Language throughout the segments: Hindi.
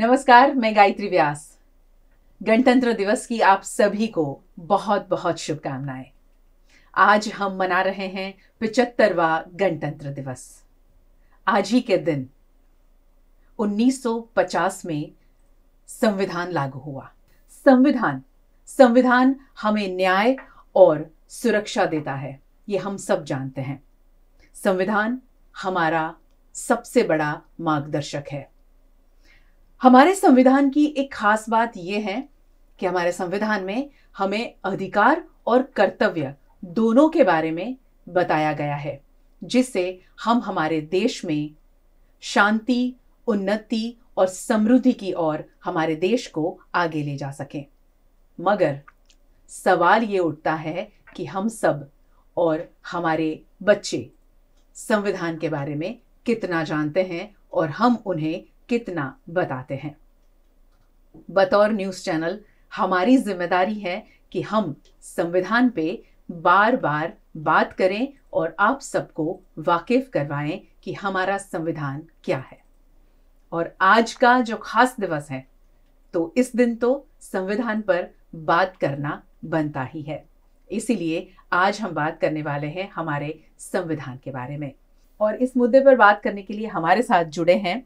नमस्कार, मैं गायत्री व्यास। गणतंत्र दिवस की आप सभी को बहुत बहुत शुभकामनाएं। आज हम मना रहे हैं 75वां गणतंत्र दिवस। आज ही के दिन 1950 में संविधान लागू हुआ। संविधान हमें न्याय और सुरक्षा देता है, ये हम सब जानते हैं। संविधान हमारा सबसे बड़ा मार्गदर्शक है। हमारे संविधान की एक खास बात यह है कि हमारे संविधान में हमें अधिकार और कर्तव्य दोनों के बारे में बताया गया है, जिससे हम हमारे देश में शांति, उन्नति और समृद्धि की ओर हमारे देश को आगे ले जा सकें। मगर सवाल ये उठता है कि हम सब और हमारे बच्चे संविधान के बारे में कितना जानते हैं और हम उन्हें कितना बताते हैं। बतौर न्यूज़ चैनल हमारी जिम्मेदारी है कि हम संविधान पे बार बार बात करें और आप सबको वाकिफ करवाएं कि हमारा संविधान क्या है। और आज का जो खास दिवस है, तो इस दिन तो संविधान पर बात करना बनता ही है। इसीलिए आज हम बात करने वाले हैं हमारे संविधान के बारे में। और इस मुद्दे पर बात करने के लिए हमारे साथ जुड़े हैं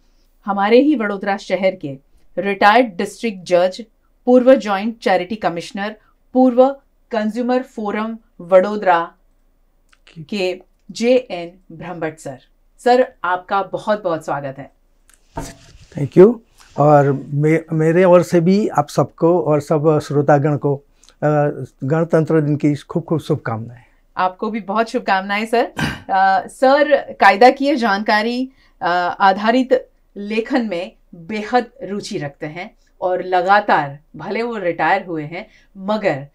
हमारे ही वडोदरा शहर के रिटायर्ड डिस्ट्रिक्ट जज, पूर्व जॉइंट चैरिटी कमिश्नर, पूर्व कंज्यूमर फोरम वडोदरा के JN ब्रह्मभट्ट सर, आपका बहुत बहुत स्वागत है। Thank you. और मेरे ओर से भी आप सबको और सब श्रोतागण को गणतंत्र दिन की खूब खूब शुभकामनाएं। आपको भी बहुत शुभकामनाएं सर। सर कायदाकीय जानकारी आधारित लेखन में बेहद रुचि रखते हैं और लगातार, भले वो रिटायर हुए हैं, मगर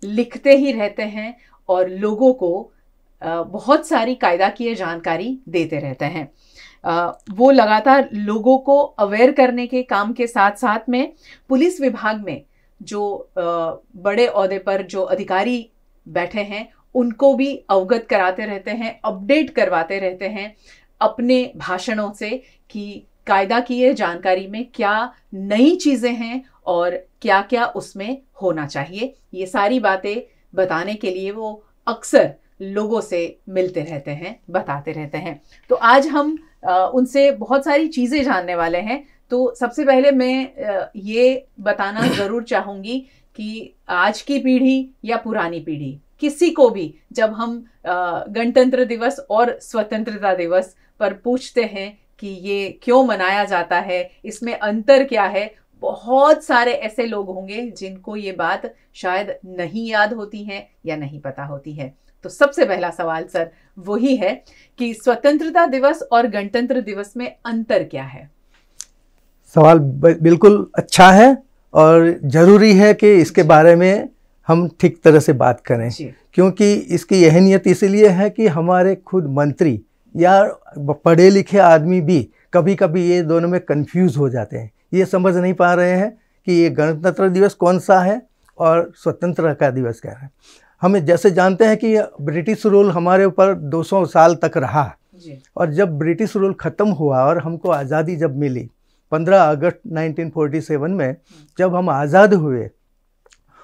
लिखते ही रहते हैं और लोगों को बहुत सारी कायदाकीय जानकारी देते रहते हैं। वो लगातार लोगों को अवेयर करने के काम के साथ साथ में पुलिस विभाग में जो बड़े ओहदे पर जो अधिकारी बैठे हैं उनको भी अवगत कराते रहते हैं, अपडेट करवाते रहते हैं अपने भाषणों से कि कायदाकीय जानकारी में क्या नई चीज़ें हैं और क्या क्या उसमें होना चाहिए। ये सारी बातें बताने के लिए वो अक्सर लोगों से मिलते रहते हैं, बताते रहते हैं। तो आज हम उनसे बहुत सारी चीज़ें जानने वाले हैं। तो सबसे पहले मैं ये बताना ज़रूर चाहूँगी कि आज की पीढ़ी या पुरानी पीढ़ी, किसी को भी जब हम गणतंत्र दिवस और स्वतंत्रता दिवस पर पूछते हैं कि ये क्यों मनाया जाता है, इसमें अंतर क्या है, बहुत सारे ऐसे लोग होंगे जिनको ये बात शायद नहीं याद होती है या नहीं पता होती है। तो सबसे पहला सवाल सर वही है कि स्वतंत्रता दिवस और गणतंत्र दिवस में अंतर क्या है? सवाल बिल्कुल अच्छा है और ज़रूरी है कि इसके बारे में हम ठीक तरह से बात करें, क्योंकि इसकी अहमियत इसलिए है कि हमारे खुद मंत्री या पढ़े लिखे आदमी भी कभी कभी ये दोनों में कंफ्यूज हो जाते हैं। ये समझ नहीं पा रहे हैं कि ये गणतंत्र दिवस कौन सा है और स्वतंत्रता का दिवस क्या है। हमें जैसे जानते हैं कि ब्रिटिश रूल हमारे ऊपर 200 साल तक रहा और जब ब्रिटिश रूल ख़त्म हुआ और हमको आज़ादी जब मिली 15 अगस्त 1947 में जब हम आज़ाद हुए,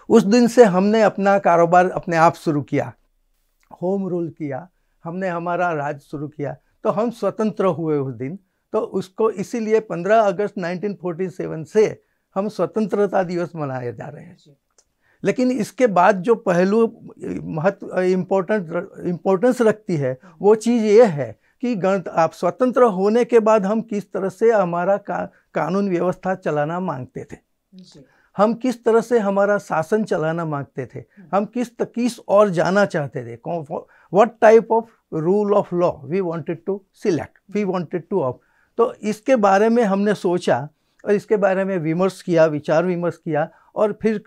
उस दिन से हमने अपना कारोबार अपने आप शुरू किया, होम रूल किया, हमने हमारा राज शुरू किया, तो हम स्वतंत्र हुए उस दिन। तो उसको इसीलिए 15 अगस्त 1947 से हम स्वतंत्रता दिवस मनाए जा रहे हैं। लेकिन इसके बाद जो पहलू इम्पोर्टेंस रखती है वो चीज़ ये है कि आप स्वतंत्र होने के बाद हम किस तरह से हमारा कानून व्यवस्था चलाना मांगते थे, हम किस तरह से हमारा शासन चलाना मांगते थे, हम किस और जाना चाहते थे, what type of rule of law we wanted to select, we wanted to of. तो इसके बारे में हमने सोचा और इसके बारे में विमर्श किया, विचार विमर्श किया और फिर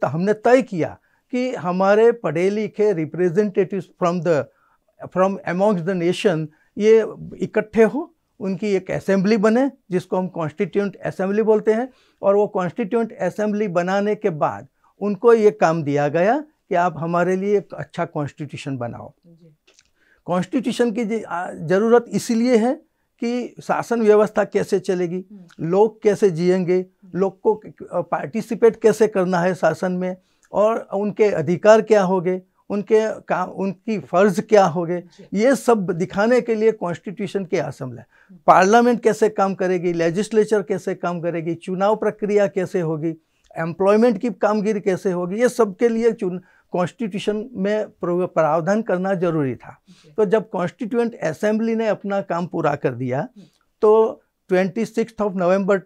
हमने तय किया कि हमारे पढ़े लिखे representatives from amongst the nation ये इकट्ठे हो, उनकी एक असेंबली बने जिसको हम कॉन्स्टिट्यूएंट असेंबली बोलते हैं। और वो कॉन्स्टिट्यूएंट असेंबली बनाने के बाद उनको ये काम दिया गया कि आप हमारे लिए एक अच्छा कॉन्स्टिट्यूशन बनाओ। कॉन्स्टिट्यूशन की ज़रूरत इसलिए है कि शासन व्यवस्था कैसे चलेगी, लोग कैसे जिएंगे, लोग को पार्टिसिपेट कैसे करना है शासन में, और उनके अधिकार क्या होंगे, उनके काम, उनकी फर्ज क्या होंगे, ये सब दिखाने के लिए कॉन्स्टिट्यूशन की असेंबली, पार्लियामेंट कैसे काम करेगी, लेजिस्लेचर कैसे काम करेगी, चुनाव प्रक्रिया कैसे होगी, एम्प्लॉयमेंट की कामगिरी कैसे होगी, ये सब के लिए कॉन्स्टिट्यूशन में प्रावधान करना जरूरी था। तो जब कॉन्स्टिट्यूएंट असेंबली ने अपना काम पूरा कर दिया तो 26 नवंबर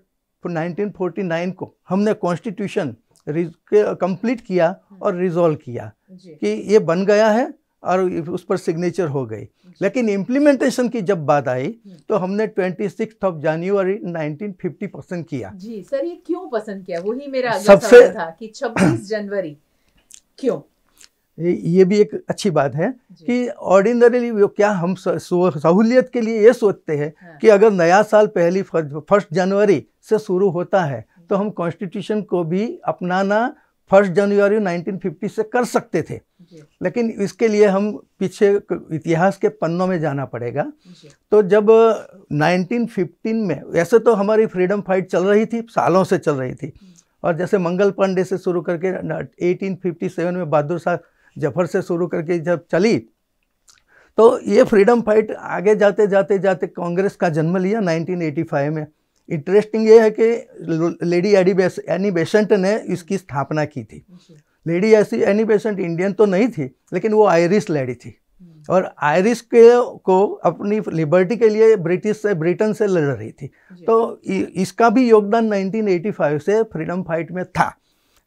1949 को हमने कॉन्स्टिट्यूशन कंप्लीट किया और रिजॉल्व किया कि ये बन गया है और उस पर सिग्नेचर हो गई। लेकिन इम्प्लीमेंटेशन की जब बात आई तो हमने 26 जनवरी 1950 पसंद किया। जी सर, ये क्यों पसंद किया, वही मेरा अगला सवाल था कि 26 जनवरी क्यों? ये भी एक अच्छी बात है कि ऑर्डिनरीली क्या हम सहूलियत के लिए ये सोचते हैं कि अगर नया साल पहली 1 जनवरी से शुरू होता है तो हम कॉन्स्टिट्यूशन को भी अपनाना 1 जनवरी 1950 से कर सकते थे, लेकिन इसके लिए हम पीछे इतिहास के पन्नों में जाना पड़ेगा। तो जब 1915 में, वैसे तो हमारी फ्रीडम फाइट चल रही थी, सालों से चल रही थी, और जैसे मंगल पांडे से शुरू करके 1857 में बहादुर शाह जफर से शुरू करके जब चली तो ये फ्रीडम फाइट आगे जाते जाते जाते कांग्रेस का जन्म लिया 1985 में। इंटरेस्टिंग ये है कि लेडी एनी बेसेंट ने इसकी स्थापना की थी। लेडी एनी बेसेंट इंडियन तो नहीं थी, लेकिन वो आयरिश लेडी थी और आयरिश को अपनी लिबर्टी के लिए ब्रिटेन से लड़ रही थी। तो इसका भी योगदान 1985 से फ्रीडम फाइट में था।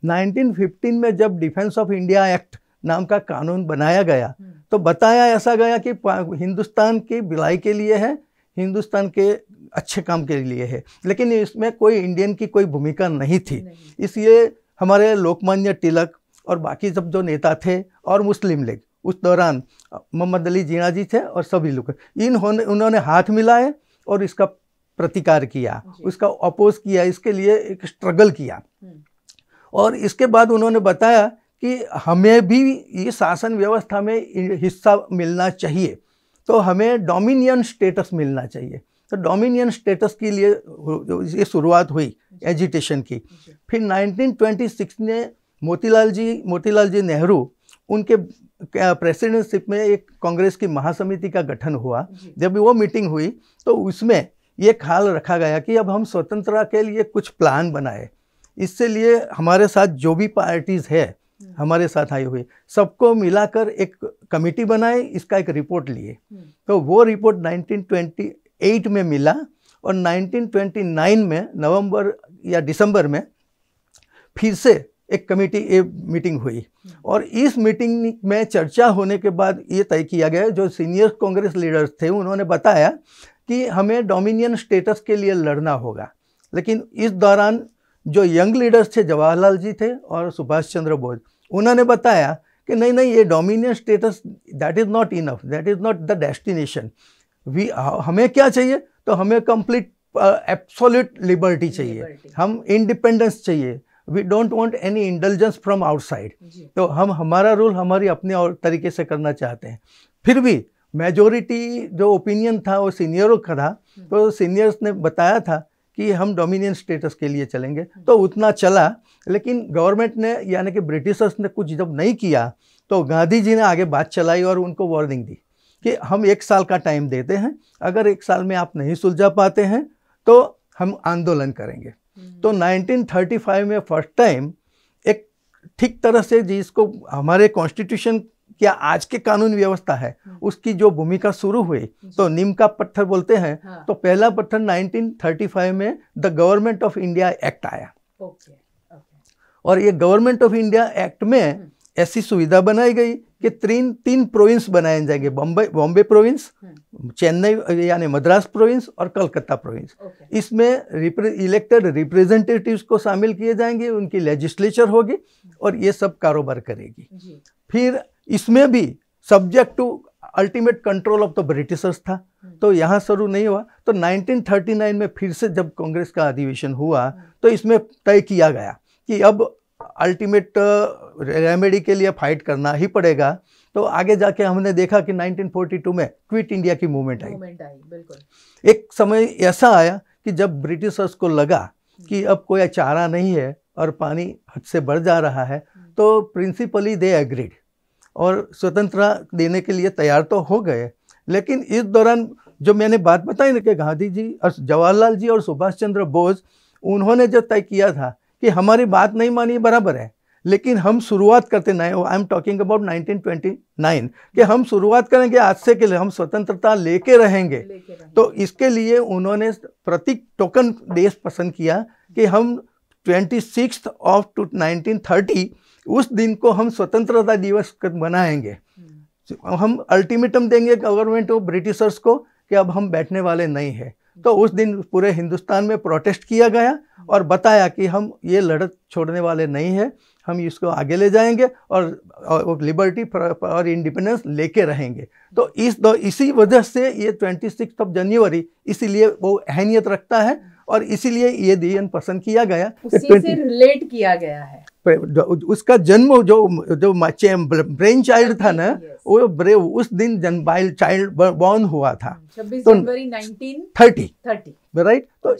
1915 में जब डिफेंस ऑफ इंडिया एक्ट नाम का कानून बनाया गया तो बताया ऐसा गया कि हिंदुस्तान की भलाई के लिए है, हिंदुस्तान के अच्छे काम के लिए है, लेकिन इसमें कोई इंडियन की कोई भूमिका नहीं थी। इसलिए हमारे लोकमान्य तिलक और बाकी सब जो नेता थे और मुस्लिम लीग उस दौरान मोहम्मद अली जिन्ना जी थे और सभी लोग उन्होंने हाथ मिलाए और इसका प्रतिकार किया, उसका अपोज किया, इसके लिए एक स्ट्रगल किया। और इसके बाद उन्होंने बताया कि हमें भी ये शासन व्यवस्था में हिस्सा मिलना चाहिए, तो हमें डोमिनियन स्टेटस मिलना चाहिए। तो डोमिनियन स्टेटस के लिए ये शुरुआत हुई एजिटेशन की। फिर 1926 में मोतीलाल जी नेहरू उनके प्रेसिडेंटशिप में एक कांग्रेस की महासमिति का गठन हुआ। जब वो मीटिंग हुई तो उसमें ये ख्याल रखा गया कि अब हम स्वतंत्रता के लिए कुछ प्लान बनाए। इससे लिए हमारे साथ जो भी पार्टीज़ है हमारे साथ आई हुई सबको मिलाकर एक कमेटी बनाए, इसका एक रिपोर्ट लिए। तो वो रिपोर्ट 1928 में मिला और 1929 में नवंबर या दिसंबर में फिर से एक मीटिंग हुई और इस मीटिंग में चर्चा होने के बाद ये तय किया गया, जो सीनियर कांग्रेस लीडर्स थे उन्होंने बताया कि हमें डोमिनियन स्टेटस के लिए लड़ना होगा। लेकिन इस दौरान जो यंग लीडर्स थे, जवाहरलाल जी थे और सुभाष चंद्र बोस, उन्होंने बताया कि नहीं ये dominion status that is not enough, that is not the destination. हमें क्या चाहिए, तो हमें कंप्लीट एब्सोल्यूट लिबर्टी चाहिए, हम इंडिपेंडेंस चाहिए, we don't want any indulgence from outside. तो हम हमारा रूल हमारी अपने और तरीके से करना चाहते हैं। फिर भी मेजोरिटी जो ओपिनियन था वो सीनियरों का था, तो सीनियर्स ने बताया था कि हम डोमिनियन स्टेटस के लिए चलेंगे, तो उतना चला। लेकिन गवर्नमेंट ने यानी कि ब्रिटिशर्स ने कुछ जब नहीं किया तो गांधी जी ने आगे बात चलाई और उनको वार्निंग दी कि हम 1 साल का टाइम देते हैं, अगर 1 साल में आप नहीं सुलझा पाते हैं तो हम आंदोलन करेंगे। तो 1935 में फर्स्ट टाइम एक ठीक तरह से जिसको हमारे कॉन्स्टिट्यूशन क्या आज के कानून व्यवस्था है उसकी जो भूमिका शुरू हुई, तो नीम का पत्थर बोलते हैं। तो पहला पत्थर 1935 में the government of India act आया। और ये गवर्नमेंट ऑफ इंडिया एक्ट में ऐसी सुविधा बनाई गई कि तीन प्रोविंस बनाए जाएंगे, बॉम्बे प्रोविंस, चेन्नई यानी मद्रास प्रोविंस और कलकत्ता प्रोविंस। इसमें इलेक्टेड रिप्रेजेंटेटिव्स को शामिल किए जाएंगे, उनकी लेजिस्लेचर होगी और ये सब कारोबार करेगी। फिर इसमें भी subject to ultimate control of the Britishers था। तो यहाँ शुरू नहीं हुआ, तो 1939 में फिर से जब कांग्रेस का अधिवेशन हुआ तो इसमें तय किया गया कि अब अल्टीमेट रेमेडी के लिए फाइट करना ही पड़ेगा। तो आगे जाके हमने देखा कि 1942 में क्विट इंडिया की मूवमेंट आई। बिल्कुल। एक समय ऐसा आया कि जब ब्रिटिशर्स को लगा कि अब कोई चारा नहीं है और पानी हद से बढ़ जा रहा है, तो प्रिंसिपली दे एग्रीड और स्वतंत्रता देने के लिए तैयार तो हो गए। लेकिन इस दौरान जो मैंने बात बताई ना कि गांधी जी और जवाहरलाल जी और सुभाष चंद्र बोस, उन्होंने जो तय किया था कि हमारी बात नहीं मानी बराबर है, लेकिन हम शुरुआत करते नहीं, आई एम टॉकिंग अबाउट 1929 कि हम शुरुआत करेंगे आज से के लिए, हम स्वतंत्रता लेके रहेंगे। तो इसके लिए उन्होंने प्रतीक टोकन देश पसंद किया कि हम 26 ऑफ 1930 उस दिन को हम स्वतंत्रता दिवस मनाएंगे। हम अल्टीमेटम देंगे गवर्नमेंट ऑफ ब्रिटिशर्स को कि अब हम बैठने वाले नहीं हैं। तो उस दिन पूरे हिंदुस्तान में प्रोटेस्ट किया गया और बताया कि हम ये लड़त छोड़ने वाले नहीं हैं, हम इसको आगे ले जाएंगे और लिबर्टी और इंडिपेंडेंस लेके रहेंगे। तो इसी वजह से ये 26 जनवरी इसीलिए वो अहमियत रखता है और इसीलिए ये दिन पसंद किया गया, उसी से रिलेट किया गया है। उसका जन्म जो ब्रेन चाइल्ड था ना, वो उस दिन चाइल्ड बॉर्न हुआ था 26 जनवरी 1930, राइट। तो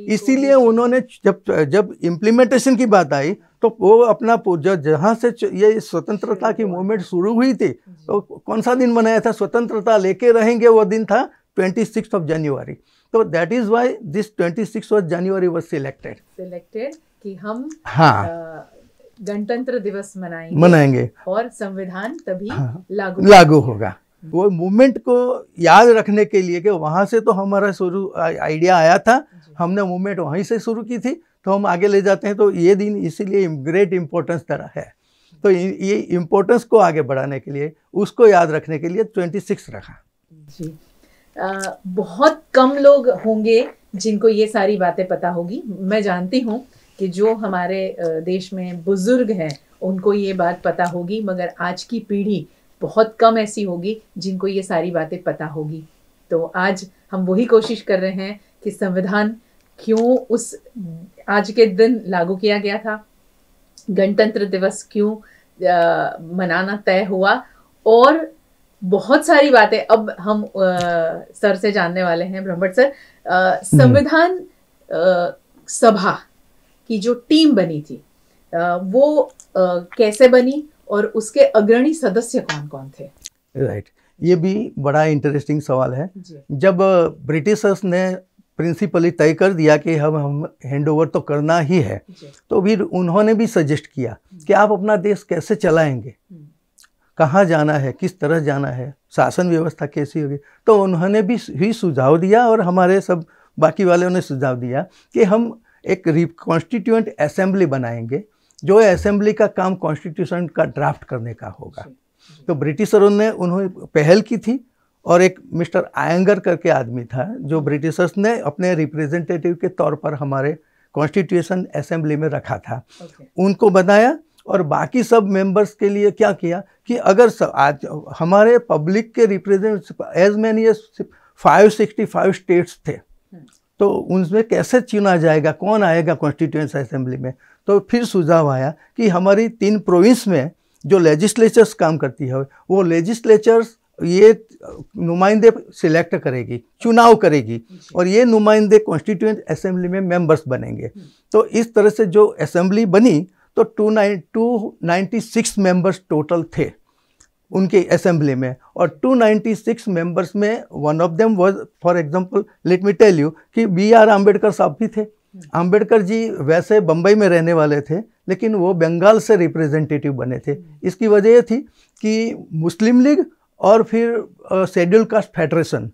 इसीलिए उन्होंने जब इम्प्लीमेंटेशन की बात आई तो वो अपना जहाँ से ये स्वतंत्रता की मूवमेंट शुरू हुई थी, तो कौन सा दिन मनाया था, स्वतंत्रता लेके रहेंगे, वो दिन था 26 जनवरी। तो that is why this 26 January was selected कि हम गणतंत्र दिवस मनाएंगे और संविधान तभी लागू होगा। वो मूवमेंट को याद रखने के लिए कि वहाँ से तो हमारा शुरू आइडिया आया था, हमने मूवमेंट वहीं से शुरू की थी, तो हम आगे ले जाते हैं। तो ये दिन इसीलिए ग्रेट इम्पोर्टेंस तरह है। तो ये इम्पोर्टेंस को आगे बढ़ाने के लिए, उसको याद रखने के लिए 26 रखा जी। बहुत कम लोग होंगे जिनको ये सारी बातें पता होगी। मैं जानती हूँ कि जो हमारे देश में बुजुर्ग हैं उनको ये बात पता होगी, मगर आज की पीढ़ी बहुत कम ऐसी होगी जिनको ये सारी बातें पता होगी। तो आज हम वही कोशिश कर रहे हैं कि संविधान क्यों उस आज के दिन लागू किया गया था, गणतंत्र दिवस क्यों मनाना तय हुआ, और बहुत सारी बातें अब हम सर से जानने वाले हैं। ब्रह्मभट्ट सर, संविधान सभा की जो टीम बनी थी वो कैसे बनी और उसके अग्रणी सदस्य कौन कौन थे? राइट, ये भी बड़ा इंटरेस्टिंग सवाल है। जब ब्रिटिशर्स ने प्रिंसिपली तय कर दिया कि हम हैंड ओवर तो करना ही है, तो भी उन्होंने भी सजेस्ट किया कि आप अपना देश कैसे चलाएंगे, कहाँ जाना है, किस तरह जाना है, शासन व्यवस्था कैसी होगी। तो उन्होंने भी सुझाव दिया और हमारे सब बाकी वालों ने सुझाव दिया कि हम एक कॉन्स्टिट्यूएंट असेंबली बनाएंगे, जो असेंबली का काम कॉन्स्टिट्यूशन का ड्राफ्ट करने का होगा। तो ब्रिटिशरों ने उन्होंने पहल की थी और एक मिस्टर आयंगर करके आदमी था जो ब्रिटिशर्स ने अपने रिप्रेजेंटेटिव के तौर पर हमारे कॉन्स्टिट्यूशन असेंबली में रखा था। उनको बनाया और बाकी सब मेंबर्स के लिए क्या किया कि अगर आज हमारे पब्लिक के representative as many as 565 states थे, तो उनमें कैसे चुना जाएगा, कौन आएगा कॉन्स्टिट्यूएंट असेंबली में। तो फिर सुझाव आया कि हमारी 3 प्रोविंस में जो लेजिस्लेचर्स काम करती है, वो लेजिस्लेचर्स ये नुमाइंदे सिलेक्ट करेगी, चुनाव करेगी, और ये नुमाइंदे कॉन्स्टिट्यूएंट असेंबली में मेंबर्स बनेंगे। तो इस तरह से जो असेंबली बनी, तो 296 मेंबर्स टोटल थे उनके असेंबली में, और 296 मेंबर्स में one of them was, for example let me tell you कि B.R. अम्बेडकर साहब भी थे। अम्बेडकर जी वैसे बम्बई में रहने वाले थे, लेकिन वो बंगाल से रिप्रेजेंटेटिव बने थे। इसकी वजह ये थी कि मुस्लिम लीग और फिर शेड्यूल कास्ट फेडरेशन,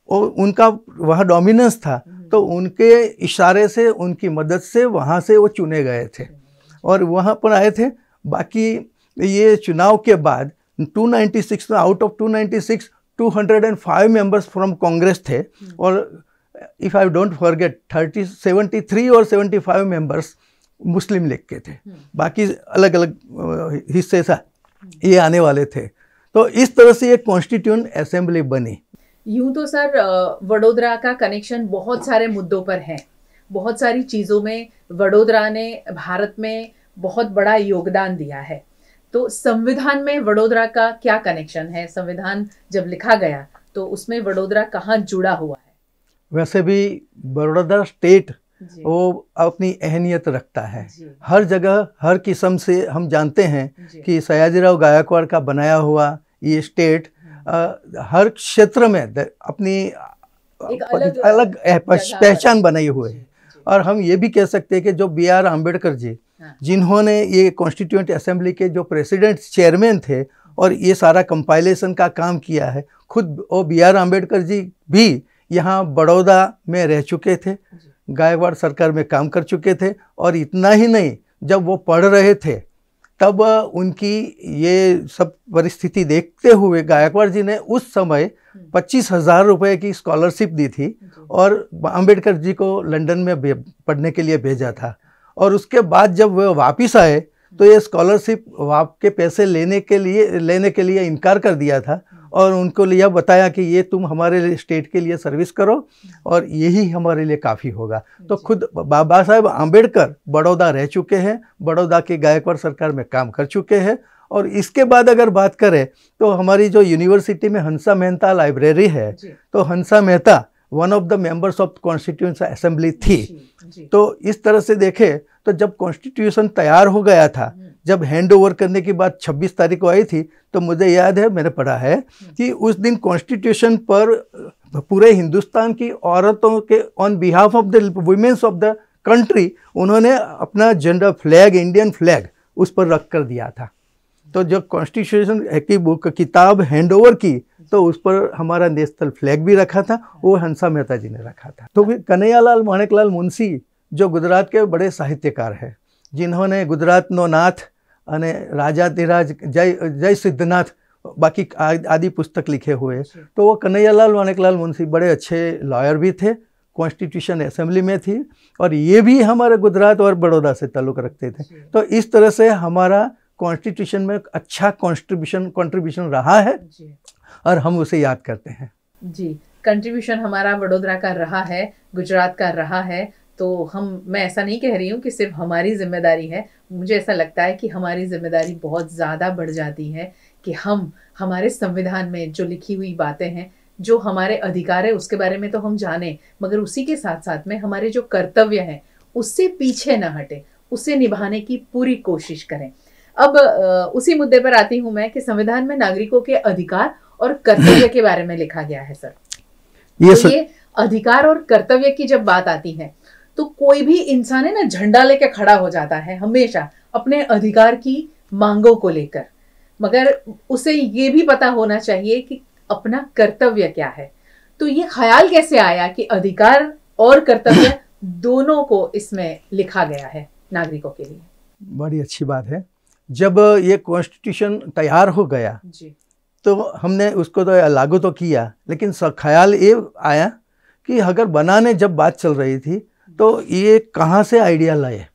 और उनका वहाँ डोमिनेंस था, तो उनके इशारे से, उनकी मदद से वहाँ से वो चुने गए थे और वहाँ पर आए थे। बाकी ये चुनाव के बाद 296 में, out of 296 205 members from Congress थे, और इफ़ आई डोंट फॉरगेट 73 और 75 मेंबर्स मुस्लिम लीग के थे। बाकी अलग अलग हिस्से से ये आने वाले थे। तो इस तरह से एक कॉन्स्टिट्यूएंट असेंबली बनी। यूं तो सर वडोदरा का कनेक्शन बहुत सारे मुद्दों पर है, बहुत सारी चीज़ों में वडोदरा ने भारत में बहुत बड़ा योगदान दिया है। तो संविधान में वडोदरा का क्या कनेक्शन है? संविधान जब लिखा गया तो उसमें वडोदरा कहाँ जुड़ा हुआ है? वैसे भी बड़ौदा स्टेट वो अपनी अहमियत रखता है। हर जगह हर किस्म से हम जानते हैं कि सयाजीराव गायकवाड़ का बनाया हुआ ये स्टेट हर क्षेत्र में अपनी अलग पहचान बनाई हुई है। और हम ये भी कह सकते हैं कि जो B.R. अम्बेडकर जी जिन्होंने ये कॉन्स्टिट्यूएंट असेंबली के जो प्रेसिडेंट चेयरमैन थे और ये सारा कंपाइलेशन का काम किया है, खुद वो B.R. अम्बेडकर जी भी यहाँ बड़ौदा में रह चुके थे, गायकवाड़ सरकार में काम कर चुके थे। और इतना ही नहीं, जब वो पढ़ रहे थे तब उनकी ये सब परिस्थिति देखते हुए गायकवाड़ जी ने उस समय 25,000 रुपये की स्कॉलरशिप दी थी और अंबेडकर जी को लंदन में पढ़ने के लिए भेजा था। और उसके बाद जब वो वापस आए तो ये स्कॉलरशिप के पैसे लेने के लिए इनकार कर दिया था और उनको यह बताया कि ये तुम हमारे स्टेट के लिए सर्विस करो और यही हमारे लिए काफ़ी होगा। तो खुद बाबा साहेब आम्बेडकर बड़ौदा रह चुके हैं, बड़ौदा के गायकवाड़ सरकार में काम कर चुके हैं। और इसके बाद अगर बात करें तो हमारी जो यूनिवर्सिटी में हंसा मेहता लाइब्रेरी है, तो Hansa Mehta one of the members of constituent assembly थी। तो इस तरह से देखें तो जब कॉन्स्टिट्यूशन तैयार हो गया था, जब हैंड ओवर करने की बात 26 तारीख को आई थी, तो मुझे याद है, मैंने पढ़ा है कि उस दिन कॉन्स्टिट्यूशन पर पूरे हिंदुस्तान की औरतों के on behalf of the women's of the country उन्होंने अपना जेंडर फ्लैग, इंडियन फ्लैग उस पर रख कर दिया था। तो जब कॉन्स्टिट्यूशन की बुक किताब हैंड ओवर की तो उस पर हमारा नेशनल फ्लैग भी रखा था, वो हंसा मेहता जी ने रखा था। तो फिर कन्हैयालाल माणिकलाल मुंशी जो गुजरात के बड़े साहित्यकार हैं, जिन्होंने गुजरात नो नाथ अने राजाधिराज जय सिद्धनाथ बाकी आदि पुस्तक लिखे हुए, तो वो कन्हैयालाल माणिकलाल मुंशी बड़े अच्छे लॉयर भी थे, कॉन्स्टिट्यूशन असेंबली में थी और ये भी हमारे गुजरात और बड़ौदा से ताल्लुक़ रखते थे। तो इस तरह से हमारा कॉन्स्टिट्यूशन में अच्छा कंट्रीब्यूशन रहा है और हम उसे याद करते हैं। जी, कंट्रीब्यूशन हमारा वडोदरा का रहा है, गुजरात का रहा है। तो मैं ऐसा नहीं कह रही हूँ कि सिर्फ हमारी जिम्मेदारी है, मुझे ऐसा लगता है कि हमारी जिम्मेदारी बहुत ज़्यादा बढ़ जाती है कि हम हमारे संविधान में जो लिखी हुई बातें हैं, जो हमारे अधिकार है उसके बारे में तो हम जाने, मगर उसी के साथ साथ में हमारे जो कर्तव्य हैं उससे पीछे न हटे, उसे निभाने की पूरी कोशिश करें। अब उसी मुद्दे पर आती हूँ मैं कि संविधान में नागरिकों के अधिकार और कर्तव्य के बारे में लिखा गया है सर। ये अधिकार और कर्तव्य की जब बात आती है तो कोई भी इंसान है ना, झंडा लेके खड़ा हो जाता है हमेशा अपने अधिकार की मांगों को लेकर, मगर उसे ये भी पता होना चाहिए कि अपना कर्तव्य क्या है। तो ये ख्याल कैसे आया कि अधिकार और कर्तव्य दोनों को इसमें लिखा गया है नागरिकों के लिए? बड़ी अच्छी बात है। जब ये कॉन्स्टिट्यूशन तैयार हो गया जी, तो हमने उसको तो लागू तो किया, लेकिन ख्याल ये आया कि अगर बनाने जब बात चल रही थी तो ये कहाँ से आइडिया लाए।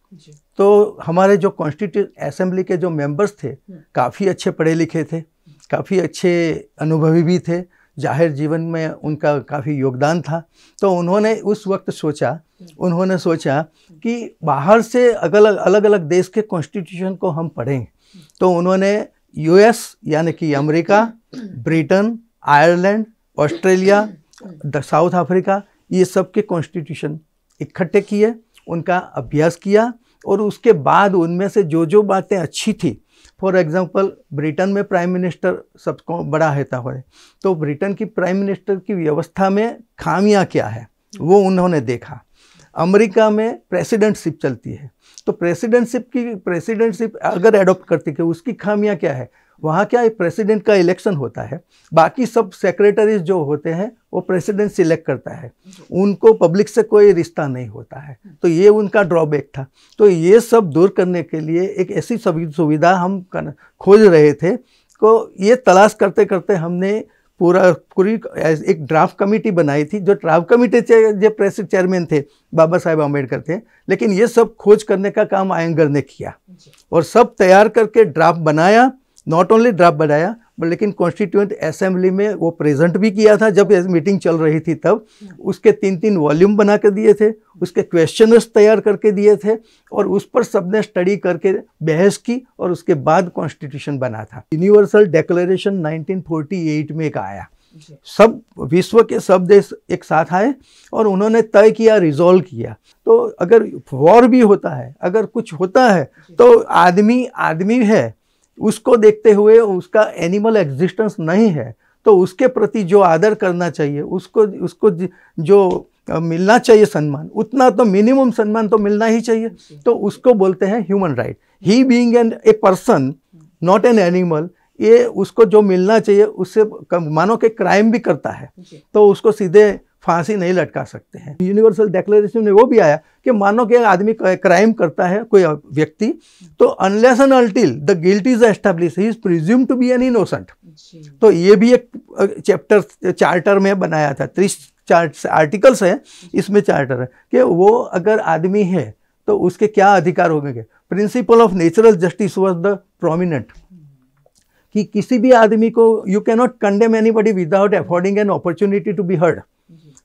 तो हमारे जो कॉन्स्टिट्यूएंट असेंबली के जो मेंबर्स थे काफ़ी अच्छे पढ़े लिखे थे, काफ़ी अच्छे अनुभवी भी थे, जाहिर जीवन में उनका काफ़ी योगदान था। तो उन्होंने उस वक्त सोचा कि बाहर से अलग अलग देश के कॉन्स्टिट्यूशन को हम पढ़ें। तो उन्होंने US यानी कि America, Britain, Ireland, Australia, south Africa, ये सब के कॉन्स्टिट्यूशन इकट्ठे किए, उनका अभ्यास किया और उसके बाद उनमें से जो बातें अच्छी थी, फॉर एग्जांपल ब्रिटेन में प्राइम मिनिस्टर सबको बड़ा रहता है, तो ब्रिटेन की प्राइम मिनिस्टर की व्यवस्था में खामियां क्या है वो उन्होंने देखा। अमेरिका में प्रेसिडेंटशिप चलती है, तो प्रेसिडेंटशिप अगर एडॉप्ट करती है उसकी खामियां क्या है। वहाँ क्या है, प्रेसिडेंट का इलेक्शन होता है, बाकी सब सेक्रेटरीज जो होते हैं वो प्रेसिडेंट सिलेक्ट करता है, उनको पब्लिक से कोई रिश्ता नहीं होता है। तो ये उनका ड्रॉबैक था। तो ये सब दूर करने के लिए एक ऐसी सुविधा हम खोज रहे थे। तो ये तलाश करते करते हमने पूरी एक ड्राफ्ट कमेटी बनाई थी। जो ड्राफ्ट कमेटी जो प्रेस चेयरमैन थे बाबा साहेब आम्बेडकर थे, लेकिन ये सब खोज करने का काम आयंगर ने किया और सब तैयार करके ड्राफ्ट बनाया। नॉट ओनली ड्राफ्ट बनाया लेकिन कॉन्स्टिट्यूएंट असेंबली में वो प्रेजेंट भी किया था जब मीटिंग चल रही थी तब। उसके 3-3 वॉल्यूम बना के दिए थे, उसके क्वेश्चनर्स तैयार करके दिए थे और उस पर सबने स्टडी करके बहस की और उसके बाद कॉन्स्टिट्यूशन बना था। यूनिवर्सल डिक्लेरेशन 1948 में एक आया, सब विश्व के सब देश एक साथ आए और उन्होंने तय किया, रिजॉल्व किया। तो अगर वॉर भी होता है, अगर कुछ होता है तो आदमी है, उसको देखते हुए उसका एनिमल एग्जिस्टेंस नहीं है तो उसके प्रति जो आदर करना चाहिए, उसको जो मिलना चाहिए सम्मान, उतना तो मिनिमम सम्मान तो मिलना ही चाहिए। तो उसको बोलते हैं human right. He being a person not an animal, ये उसको जो मिलना चाहिए उससे मानो के क्राइम भी करता है तो उसको सीधे फांसी नहीं लटका सकते हैं। यूनिवर्सल डिक्लेरेशन में वो भी आया कि मानो कि आदमी क्राइम करता है कोई व्यक्ति, तो unless and until the guilt is establish he is presumed to be an innocent. तो ये भी एक चैप्टर चार्टर में बनाया था, 30 आर्टिकल्स है इसमें, चार्टर है कि वो अगर आदमी है तो उसके क्या अधिकार होंगे। Principle of natural justice was the prominent कि किसी भी आदमी को you can not condemn anybody without affording an opportunity to be heard.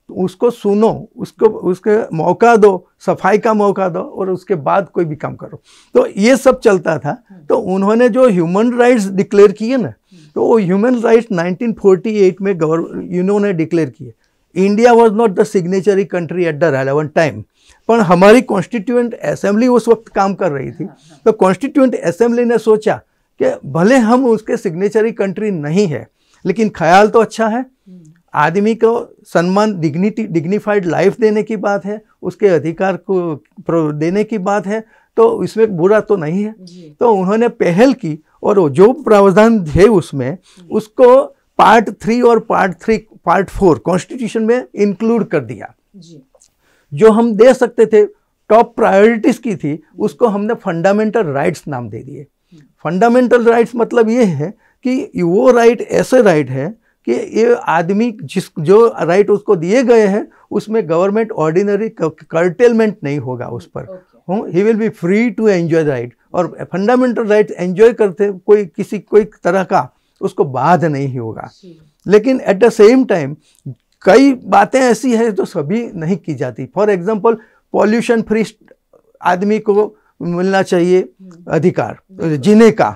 उसको सुनो, उसके मौका दो, सफाई का मौका दो और उसके बाद कोई भी काम करो। तो ये सब चलता था। तो उन्होंने जो ह्यूमन राइट्स डिक्लेयर किए ना, तो वो ह्यूमन राइट्स 1948 में इन्होंने डिक्लेयर किए। India was not the signatory country at the relevant time, पर हमारी कॉन्स्टिट्यूएंट असेंबली उस वक्त काम कर रही थी। तो कॉन्स्टिट्यूएंट असेंबली ने सोचा कि भले हम उसके सिग्नेचरी कंट्री नहीं है, लेकिन ख्याल तो अच्छा है, आदमी को सम्मान, डिग्निफाइड लाइफ देने की बात है, उसके अधिकार को देने की बात है, तो इसमें बुरा तो नहीं है। तो उन्होंने पहल की और जो प्रावधान थे उसमें उसको पार्ट 3 और पार्ट 4 कॉन्स्टिट्यूशन में इंक्लूड कर दिया। जो हम दे सकते थे, टॉप प्रायोरिटीज की थी, उसको हमने फंडामेंटल राइट्स नाम दे दिए। फंडामेंटल राइट्स मतलब ये है कि वो राइट ऐसे राइट है कि ये आदमी जो राइट उसको दिए गए हैं उसमें गवर्नमेंट ऑर्डिनरी कर्टेलमेंट नहीं होगा उस पर। He will be free to enjoy right, और फंडामेंटल राइट एंजॉय करते कोई तरह का उसको बाध नहीं होगा। लेकिन एट द सेम टाइम कई बातें ऐसी हैं जो सभी नहीं की जाती। फॉर एग्जांपल पॉल्यूशन फ्री आदमी को मिलना चाहिए अधिकार जीने का।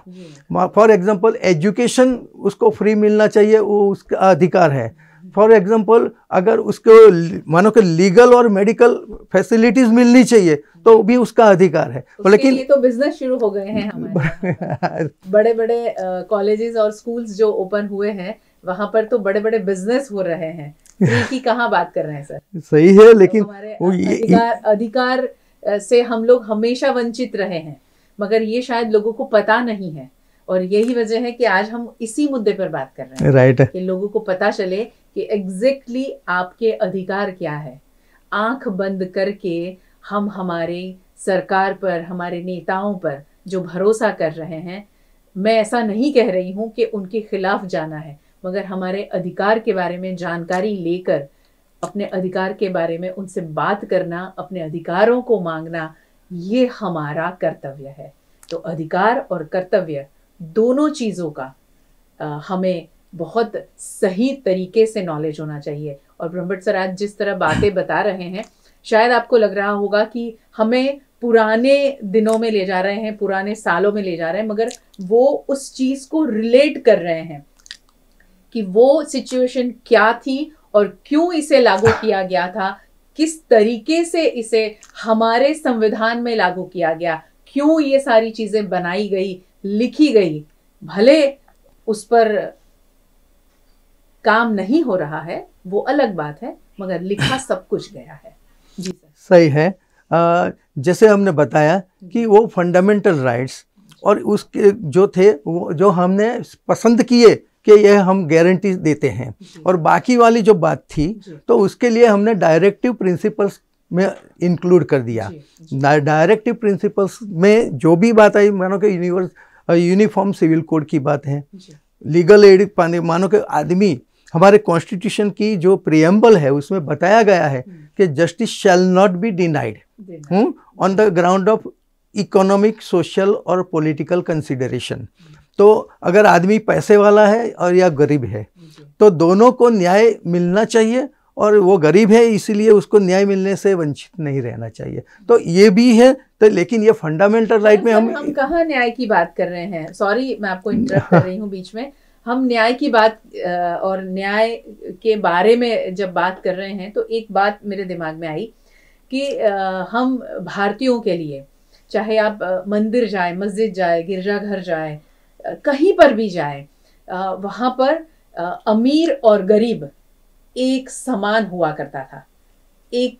फॉर एग्जांपल एजुकेशन उसको फ्री मिलना चाहिए, वो उसका अधिकार है। फॉर एग्जांपल अगर उसको मानो कि लीगल और मेडिकल फैसिलिटीज मिलनी चाहिए तो भी उसका अधिकार है। लेकिन ये तो बिजनेस शुरू हो गए हैं हमारे बड़े बड़े कॉलेजेस और स्कूल्स जो ओपन हुए हैं वहां पर तो बड़े बड़े बिजनेस हो रहे हैं। फ्री की कहाँ बात कर रहे हैं सर? सही है, लेकिन तो हमारे अधिकार से हम लोग हमेशा वंचित रहे हैं, मगर ये शायद लोगों को पता नहीं है और यही वजह है कि आज हम इसी मुद्दे पर बात कर रहे हैं। राइट है कि लोगों को पता चले कि एग्जैक्टली आपके अधिकार क्या है। आंख बंद करके हम हमारे सरकार पर, हमारे नेताओं पर जो भरोसा कर रहे हैं, मैं ऐसा नहीं कह रही हूं कि उनके खिलाफ जाना है, मगर हमारे अधिकार के बारे में जानकारी लेकर अपने अधिकार के बारे में उनसे बात करना, अपने अधिकारों को मांगना, ये हमारा कर्तव्य है। तो अधिकार और कर्तव्य दोनों चीज़ों का हमें बहुत सही तरीके से नॉलेज होना चाहिए। और ब्रह्मभट्ट सर आज जिस तरह बातें बता रहे हैं, शायद आपको लग रहा होगा कि हमें पुराने दिनों में ले जा रहे हैं, पुराने सालों में ले जा रहे हैं, मगर वो उस चीज़ को रिलेट कर रहे हैं कि वो सिचुएशन क्या थी और क्यों इसे लागू किया गया था, किस तरीके से इसे हमारे संविधान में लागू किया गया, क्यों ये सारी चीजें बनाई गई, लिखी गई। भले उस पर काम नहीं हो रहा है, वो अलग बात है, मगर लिखा सब कुछ गया है। जी सर, सही है। जैसे हमने बताया कि वो फंडामेंटल राइट्स और उसके जो थे वो जो हमने पसंद किए कि यह हम गारंटी देते हैं, और बाकी वाली जो बात थी तो उसके लिए हमने डायरेक्टिव प्रिंसिपल्स में इंक्लूड कर दिया। डायरेक्टिव प्रिंसिपल्स में जो भी बात आई, मानो कि यूनिफॉर्म सिविल कोड की बात है, लीगल एड, मानो कि आदमी, हमारे कॉन्स्टिट्यूशन की जो प्रियम्बल है उसमें बताया गया है कि justice shall not be denied on the ground of economic, social और पॉलिटिकल कंसिडरेशन। तो अगर आदमी पैसे वाला है और या गरीब है तो दोनों को न्याय मिलना चाहिए, और वो गरीब है इसीलिए उसको न्याय मिलने से वंचित नहीं रहना चाहिए। तो ये भी है, तो लेकिन ये फंडामेंटल राइट में हम कहाँ न्याय की बात कर रहे हैं, सॉरी मैं आपको इंटरप्ट कर रही हूँ बीच में। हम न्याय की बात और न्याय के बारे में जब बात कर रहे हैं तो एक बात मेरे दिमाग में आई कि हम भारतीयों के लिए, चाहे आप मंदिर जाए, मस्जिद जाए, गिरजाघर जाए, कहीं पर भी जाए, वहाँ पर अमीर और गरीब एक समान हुआ करता था। एक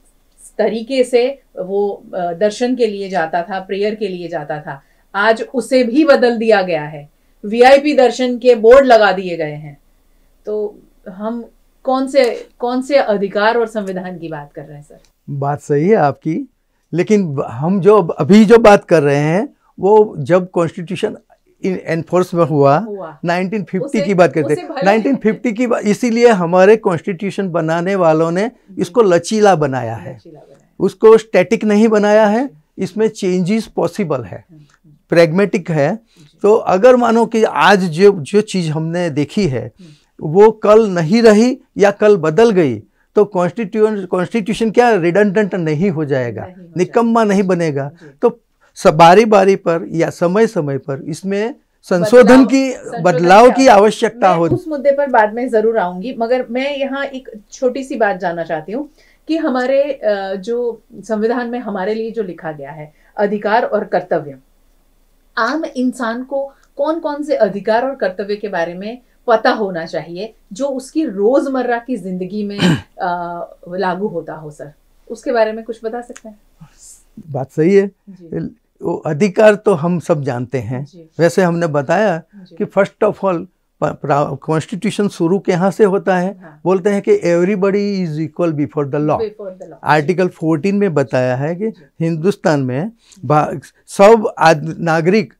तरीके से वो दर्शन के लिए जाता था, प्रेयर के लिए जाता था। आज उसे भी बदल दिया गया है, वीआईपी दर्शन के बोर्ड लगा दिए गए हैं। तो हम कौन से अधिकार और संविधान की बात कर रहे हैं सर? बात सही है आपकी, लेकिन हम जो अभी जो बात कर रहे हैं वो जब कॉन्स्टिट्यूशन एनफोर्स में हुआ 1950 की बात करते हैं, 1950 की बात, इसीलिए हमारे कॉन्स्टिट्यूशन बनाने वालों ने इसको लचीला बनाया है, उसको स्टैटिक नहीं बनाया है। इसमें चेंजेस पॉसिबल है, प्रैग्मेटिक है। तो अगर मानो कि आज जो चीज़ हमने देखी है वो कल नहीं रही या कल बदल गई तो कॉन्स्टिट्यूशन क्या रिडंडेंट नहीं हो जाएगा, निकम्मा नहीं बनेगा। तो बारी बारी पर या समय समय पर इसमें संशोधन की, बदलाव की आवश्यकता होती। उस मुद्दे पर बाद में जरूर आऊंगी, मगर मैं यहाँ एक छोटी सी बात जानना चाहती हूँ कि हमारे जो संविधान में हमारे लिए जो लिखा गया है अधिकार और कर्तव्य, आम इंसान को कौन कौन से अधिकार और कर्तव्य के बारे में पता होना चाहिए जो उसकी रोजमर्रा की जिंदगी में लागू होता हो सर, उसके बारे में कुछ बता सकते हैं? बात सही है, वो अधिकार तो हम सब जानते हैं। वैसे हमने बताया कि फर्स्ट ऑफ ऑल कॉन्स्टिट्यूशन शुरू यहाँ से होता है, बोलते हैं कि everybody is equal before the law. Article 14 में बताया है कि हिंदुस्तान में सब नागरिक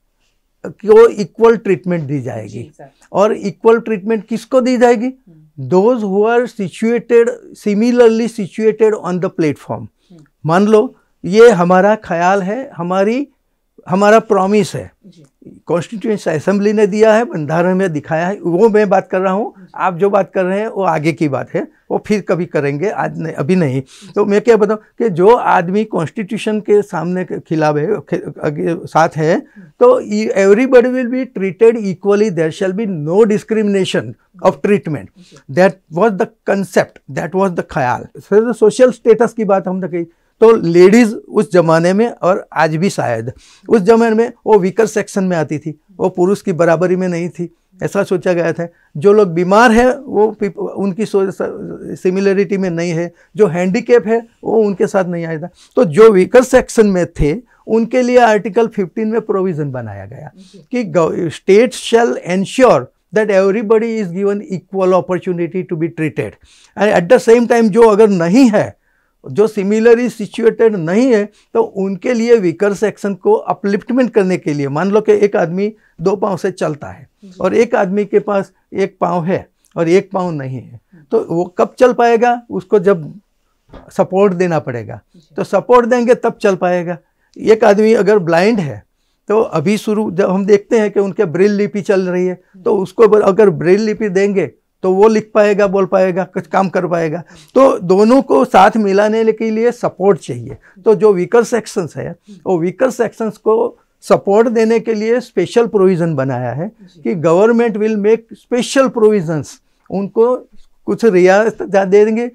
को इक्वल ट्रीटमेंट दी जाएगी। और इक्वल ट्रीटमेंट किसको दी जाएगी? Those who are situated similarly situated on the platform. मान लो ये हमारा ख्याल है, हमारा प्रॉमिस है, कॉन्स्टिट्यूशन असेंबली ने दिया है, बंधारण में दिखाया है, वो मैं बात कर रहा हूँ। आप जो बात कर रहे हैं वो आगे की बात है, वो फिर कभी करेंगे, आज नहीं, अभी नहीं। तो मैं क्या बताऊँ कि जो आदमी कॉन्स्टिट्यूशन के सामने खिलाफ है, साथ है, तो everybody will be treated equally, there shall be no discrimination of treatment. That was the concept, that was the ख्याल। फिर सोशल स्टेटस की बात हमने कही, तो लेडीज़ उस जमाने में और आज भी शायद उस जमाने में वो वीकर सेक्शन में आती थी, वो पुरुष की बराबरी में नहीं थी, ऐसा सोचा गया था। जो लोग बीमार हैं वो उनकी सिमिलरिटी में नहीं है, जो हैंडीकैप है वो उनके साथ नहीं आया था। तो जो वीकर सेक्शन में थे उनके लिए आर्टिकल 15 में प्रोविज़न बनाया गया कि state shall ensure that everybody is given equal opportunity to be treated, and at the same time जो अगर नहीं है, जो सिमिलरली सिचुएटेड नहीं है, तो उनके लिए वीकर सेक्शन को अपलिफ्टमेंट करने के लिए, मान लो कि एक आदमी 2 पाँव से चलता है और एक आदमी के पास 1 पाँव है और 1 पाँव नहीं है, तो वो कब चल पाएगा? उसको जब सपोर्ट देना पड़ेगा, तो सपोर्ट देंगे तब चल पाएगा। एक आदमी अगर ब्लाइंड है तो अभी जब हम देखते हैं कि उनके ब्रेल लिपि चल रही है, तो उसको अगर ब्रेल लिपि देंगे तो वो लिख पाएगा, बोल पाएगा, कुछ काम कर पाएगा। तो दोनों को साथ मिलाने के लिए सपोर्ट चाहिए। तो जो वीकर सेक्शंस है वो वीकर सेक्शंस को सपोर्ट देने के लिए स्पेशल प्रोविज़न बनाया है कि government will make special provisions, उनको कुछ रियायत दे देंगे,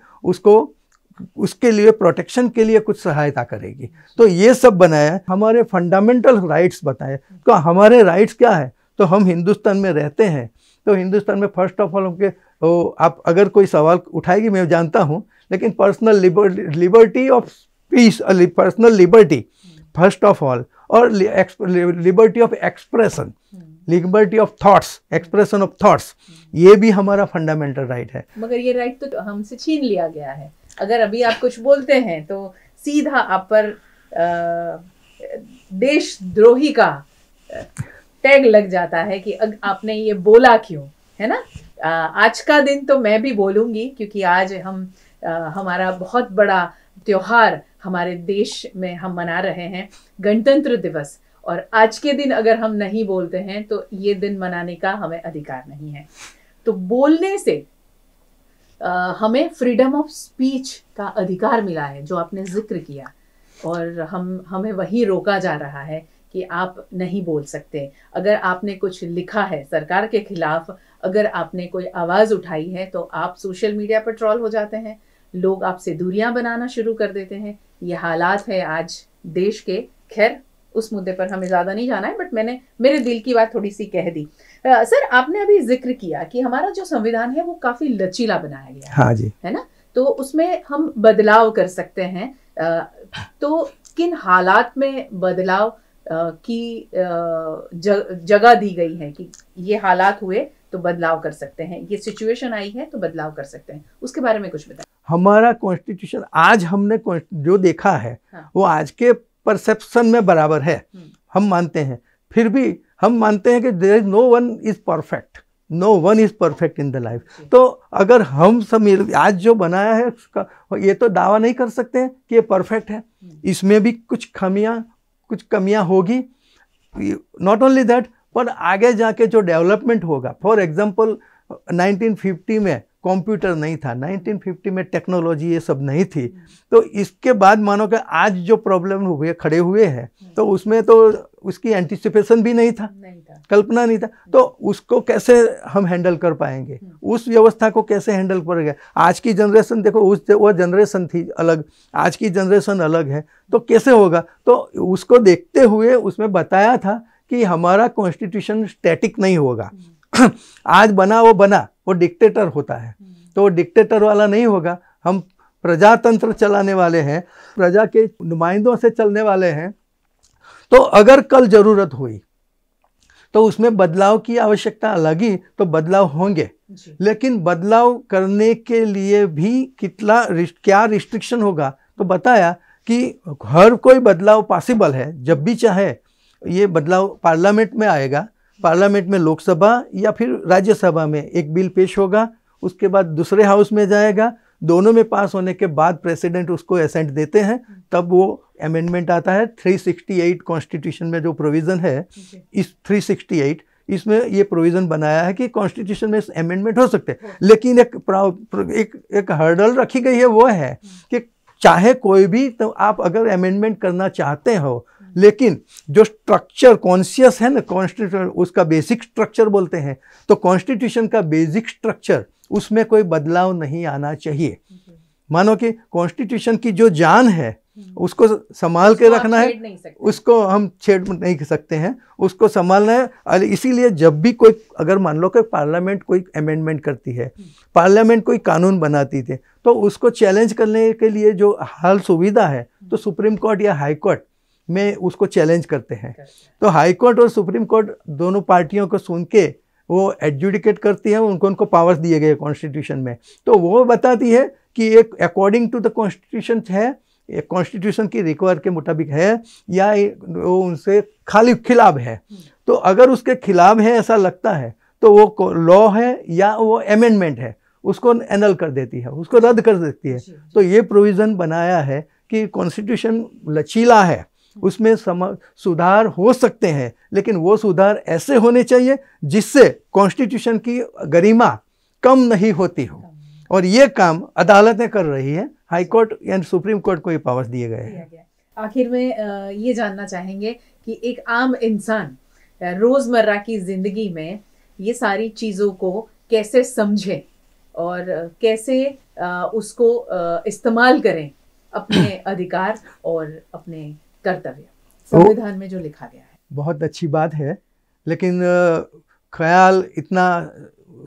उसके लिए प्रोटेक्शन के लिए कुछ सहायता करेगी। तो ये सब बनाया है, हमारे फंडामेंटल राइट्स बताए। तो हमारे राइट्स क्या है? तो हम हिंदुस्तान में रहते हैं, तो हिंदुस्तान में फर्स्ट ऑफ ऑल आप अगर कोई सवाल उठाएगी मैं जानता हूँ, लेकिन personal liberty of peace, personal liberty first of all, और liberty of expression, liberty of thoughts, expression of thoughts, ये भी हमारा फंडामेंटल राइट है। मगर ये राइट तो हमसे छीन लिया गया है। अगर अभी आप कुछ बोलते हैं तो सीधा आप पर देशद्रोही का टैग लग जाता है कि आपने ये बोला क्यों, है ना। आज का दिन तो मैं भी बोलूँगी, क्योंकि आज हमारा बहुत बड़ा त्योहार हमारे देश में हम मना रहे हैं, गणतंत्र दिवस। और आज के दिन अगर हम नहीं बोलते हैं तो ये दिन मनाने का हमें अधिकार नहीं है। तो बोलने से हमें फ्रीडम ऑफ स्पीच का अधिकार मिला है, जो आपने जिक्र किया, और हमें वही रोका जा रहा है कि आप नहीं बोल सकते। अगर आपने कुछ लिखा है सरकार के खिलाफ, अगर आपने कोई आवाज़ उठाई है, तो आप सोशल मीडिया पर ट्रोल हो जाते हैं, लोग आपसे दूरियां बनाना शुरू कर देते हैं। ये हालात है आज देश के। खैर, उस मुद्दे पर हमें ज़्यादा नहीं जाना है, बट मैंने मेरे दिल की बात थोड़ी सी कह दी। सर, आपने अभी जिक्र किया कि हमारा जो संविधान है वो काफ़ी लचीला बनाया गया है। हाँ जी, है ना? तो उसमें हम बदलाव कर सकते हैं। तो किन हालात में बदलाव की जगह दी गई है कि ये हालात हुए तो बदलाव कर सकते हैं, ये सिचुएशन आई है तो बदलाव कर सकते हैं, उसके बारे में कुछ बताएं। हमारा कॉन्स्टिट्यूशन आज हमने जो देखा है, हाँ, वो आज के परसेप्शन में बराबर है, हम मानते हैं। फिर भी हम मानते हैं कि there is no one is perfect, no one is perfect in the life. तो अगर हम सब आज जो बनाया है उसका, ये तो दावा नहीं कर सकते हैं कि ये परफेक्ट है, इसमें भी कुछ कमियां होगी। नॉट ओनली दैट, पर आगे जाके जो डेवलपमेंट होगा, फॉर एग्जांपल 1950 में कंप्यूटर नहीं था, 1950 में टेक्नोलॉजी ये सब नहीं थी, तो इसके बाद मानो कि आज जो प्रॉब्लम खड़े हुए हैं, तो उसमें तो उसकी एंटिसिपेशन भी नहीं था, कल्पना नहीं था। तो उसको कैसे हम हैंडल कर पाएंगे, उस व्यवस्था को कैसे हैंडल करेंगे? आज की जनरेशन देखो, वो जनरेशन थी अलग, आज की जनरेशन अलग है, तो कैसे होगा? तो उसको देखते हुए उसमें बताया था कि हमारा कॉन्स्टिट्यूशन स्टैटिक नहीं होगा। आज बना वो डिक्टेटर होता है, तो वो डिक्टेटर वाला नहीं होगा। हम प्रजातंत्र चलाने वाले हैं, प्रजा के नुमाइंदों से चलने वाले हैं। तो अगर कल जरूरत हुई तो उसमें बदलाव की आवश्यकता लगी तो बदलाव होंगे, लेकिन बदलाव करने के लिए भी क्या रिस्ट्रिक्शन होगा, तो बताया कि हर कोई बदलाव पॉसिबल है जब भी चाहे। ये बदलाव पार्लियामेंट में आएगा, पार्लियामेंट में लोकसभा या फिर राज्यसभा में एक बिल पेश होगा, उसके बाद दूसरे हाउस में जाएगा, दोनों में पास होने के बाद प्रेसिडेंट उसको एसेंट देते हैं, तब वो अमेंडमेंट आता है। 368 कॉन्स्टिट्यूशन में जो प्रोविज़न है, इस 368 इसमें ये प्रोविज़न बनाया है कि कॉन्स्टिट्यूशन में अमेंडमेंट हो सकते हैं, लेकिन एक हर्डल रखी गई है, वो है कि चाहे कोई भी, तो आप अगर अमेंडमेंट करना चाहते हो, लेकिन जो स्ट्रक्चर कॉन्शियस है ना, कॉन्स्टिट्यूशन उसका बेसिक स्ट्रक्चर बोलते हैं, तो कॉन्स्टिट्यूशन का बेसिक स्ट्रक्चर, उसमें कोई बदलाव नहीं आना चाहिए। मानो कि कॉन्स्टिट्यूशन की जो जान है उसको संभाल के रखना है, उसको हम छेड़ नहीं सकते हैं, उसको संभालना है। इसीलिए जब भी कोई, अगर मान लो कि पार्लियामेंट कोई अमेंडमेंट करती है, पार्लियामेंट कोई कानून बनाती थी, तो उसको चैलेंज करने के लिए जो हाल सुविधा है, तो सुप्रीम कोर्ट या हाई कोर्ट में उसको चैलेंज करते हैं। तो हाई कोर्ट और सुप्रीम कोर्ट दोनों पार्टियों को सुन के वो एडजुडिकेट करती है, उनको पावर्स दिए गए कॉन्स्टिट्यूशन में। तो वो बताती है कि एक अकॉर्डिंग टू द कॉन्स्टिट्यूशन है, कॉन्स्टिट्यूशन की रिक्वायर के मुताबिक है, या वो उनसे खाली खिलाफ है। तो अगर उसके खिलाफ है ऐसा लगता है, तो वो लॉ है या वो अमेंडमेंट है, उसको एनल कर देती है, उसको रद्द कर देती है। तो ये प्रोविज़न बनाया है कि कॉन्स्टिट्यूशन लचीला है, उसमें सुधार हो सकते हैं, लेकिन वो सुधार ऐसे होने चाहिए जिससे कॉन्स्टिट्यूशन की गरिमा कम नहीं होती हो। और ये काम अदालतें कर रही है, हाई कोर्ट या सुप्रीम कोर्ट को ये पावर्स दिए गए हैं। आखिर में ये जानना चाहेंगे कि एक आम इंसान रोज़मर्रा की ज़िंदगी में ये सारी चीज़ों को कैसे समझे और कैसे उसको इस्तेमाल करें, अपने अधिकार और अपने कर्तव्य, संविधान में जो लिखा गया है। बहुत अच्छी बात है, लेकिन ख्याल इतना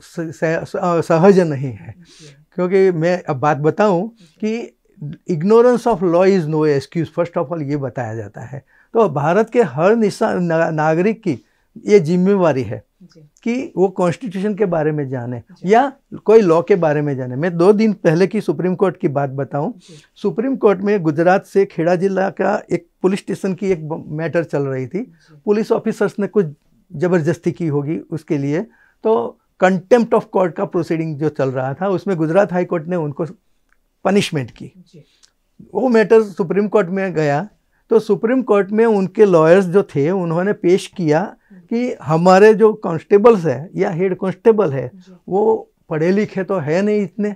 सहज नहीं है, क्योंकि मैं अब बात बताऊं कि ignorance of law is no excuse, first of all ये बताया जाता है। तो भारत के हर नागरिक की ये जिम्मेवारी है कि वो कॉन्स्टिट्यूशन के बारे में जाने या कोई लॉ के बारे में जाने। मैं 2 दिन पहले की सुप्रीम कोर्ट की बात बताऊं। सुप्रीम कोर्ट में गुजरात से खेड़ा जिला का एक पुलिस स्टेशन की एक मैटर चल रही थी। पुलिस ऑफिसर्स ने कुछ ज़बरदस्ती की होगी उसके लिए, तो कंटेम्प्ट ऑफ कोर्ट का प्रोसीडिंग जो चल रहा था, उसमें गुजरात हाई कोर्ट ने उनको पनिशमेंट की। वो मैटर सुप्रीम कोर्ट में गया, तो सुप्रीम कोर्ट में उनके लॉयर्स जो थे उन्होंने पेश किया कि हमारे जो कांस्टेबल्स है या हेड कांस्टेबल है वो पढ़े लिखे तो है नहीं इतने,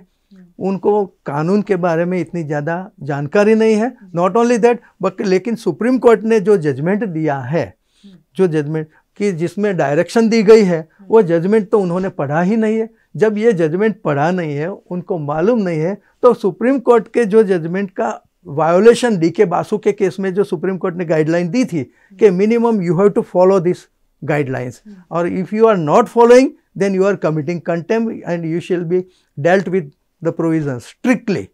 उनको कानून के बारे में इतनी ज़्यादा जानकारी नहीं है। नॉट ओनली दैट बट लेकिन सुप्रीम कोर्ट ने जो जजमेंट दिया है, जो जजमेंट कि जिसमें डायरेक्शन दी गई है, वो जजमेंट तो उन्होंने पढ़ा ही नहीं है। जब ये जजमेंट पढ़ा नहीं है, उनको मालूम नहीं है, तो सुप्रीम कोर्ट के जो जजमेंट का वायोलेशन डीके बासु के केस में जो सुप्रीम कोर्ट ने गाइडलाइन दी थी कि minimum you have to follow this guidelines, और if you are not following then you are committing contempt and you shall be dealt with the provision strictly.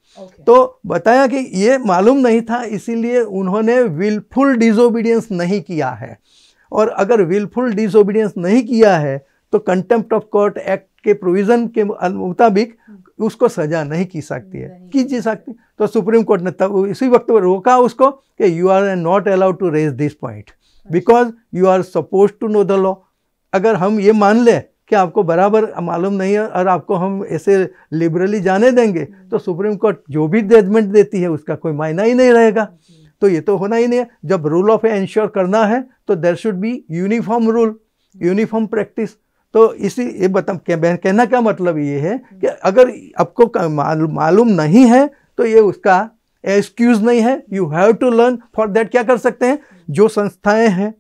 तो बताया कि ये मालूम नहीं था, इसीलिए उन्होंने विलफुल डिसोबीडियंस नहीं किया है, और अगर विलफुल डिसोबीडियंस नहीं किया है तो कंटेम्प्ट ऑफ कोर्ट एक्ट के प्रोविज़न के मुताबिक उसको सज़ा नहीं की सकती है, की जा सकती। तो सुप्रीम कोर्ट ने तब इसी वक्त रोका उसको कि you are not allowed to raise this point because you are suppose to know the law. अगर हम ये मान लें कि आपको बराबर मालूम नहीं है और आपको हम ऐसे लिबरली जाने देंगे, तो सुप्रीम कोर्ट जो भी जजमेंट देती है उसका कोई मायना ही नहीं रहेगा। तो ये तो होना ही नहीं है। जब रूल ऑफ इंश्योर करना है तो there should be uniform rule, uniform practice. तो इसी ये कहना क्या मतलब ये है कि अगर आपको मालूम नहीं है तो ये उसका एक्सक्यूज नहीं है, you have to learn. For that क्या कर सकते हैं, जो संस्थाएं हैं,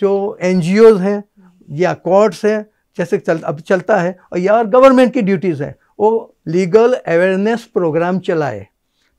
जो एनजीओज हैं या कोर्ट्स हैं, जैसे अब चलता है, और या गवर्नमेंट की ड्यूटीज़ है, वो लीगल अवेयरनेस प्रोग्राम चलाए,